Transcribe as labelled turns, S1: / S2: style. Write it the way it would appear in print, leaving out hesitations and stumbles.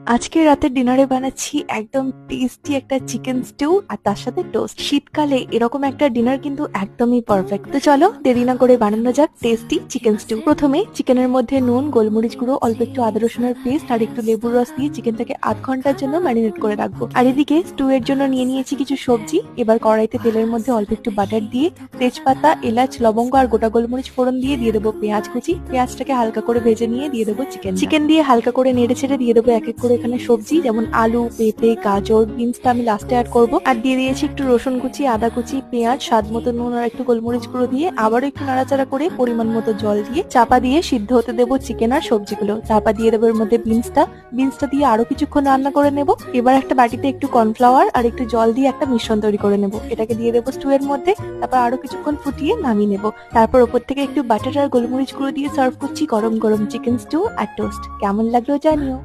S1: আজকে রাতের ডিনারে বানাচ্ছি একদম টেস্টি একটা চিকেন স্টিউ আর তার সাথে টোস্ট। শীতকালে এরকম একটা ডিনার কিন্তু একদমই পারফেক্ট। তো চলো দেরি না করে বানানো যাক টেস্টি চিকেন স্টিউ। প্রথমে চিকেনের মধ্যে নুন, গোলমরিচ গুঁড়ো, অল্প একটু আদা রসুনের পেস্ট আর একটু লেবুর রস দিয়ে চিকেনটাকে আধ ঘন্টার জন্য ম্যারিনেট করে রাখবো। আর এদিকে স্টিউ এর জন্য নিয়ে নিয়েছি কিছু সবজি। এবার কড়াইতে তেলের মধ্যে অল্প একটু বাটার দিয়ে তেজপাতা, এলাচ, লবঙ্গ আর গোটা গোলমরিচ ফোড়ন দিয়ে দেবো পেঁয়াজ কুচি। পেঁয়াজটাকে হালকা করে ভেজে নিয়ে দিয়ে দেবো চিকেন দিয়ে হালকা করে নেড়ে ছেড়ে দিয়ে দেবো এক এক করে এখানে সবজি, যেমন আলু, পেঁপে, গাজর, বিনসটা আমি লাস্টে অ্যাড করবো। আর দিয়ে দিয়েছি একটু রসুন কুচি, আদা কুচি, পেঁয়াজ, স্বাদ মতো নুন আর একটু গোলমরিচ গুঁড়ো দিয়ে আবারও একটু নাড়াচাড়া করে পরিমাণ মতো জল দিয়ে চাপা দিয়ে সিদ্ধ হতে দেবো চিকেন আর সবজিগুলো। চাপা দিয়ে দেবো এর মধ্যে বিনসটা দিয়ে আরো কিছুক্ষণ রান্না করে নেব। এবার একটা বাটিতে একটু কর্নফ্লাওয়ার আর একটু জল দিয়ে একটা মিশ্রণ তৈরি করে নেব। এটাকে দিয়ে দেবো স্টু এর মধ্যে, তারপর আরো কিছুক্ষণ ফুটিয়ে নামিয়ে নেব। তারপর ওপর থেকে একটু বাটার আর গোলমরিচ গুঁড়ো দিয়ে সার্ভ করছি গরম গরম চিকেন স্টু আর টোস্ট। কেমন লাগলো জানিও।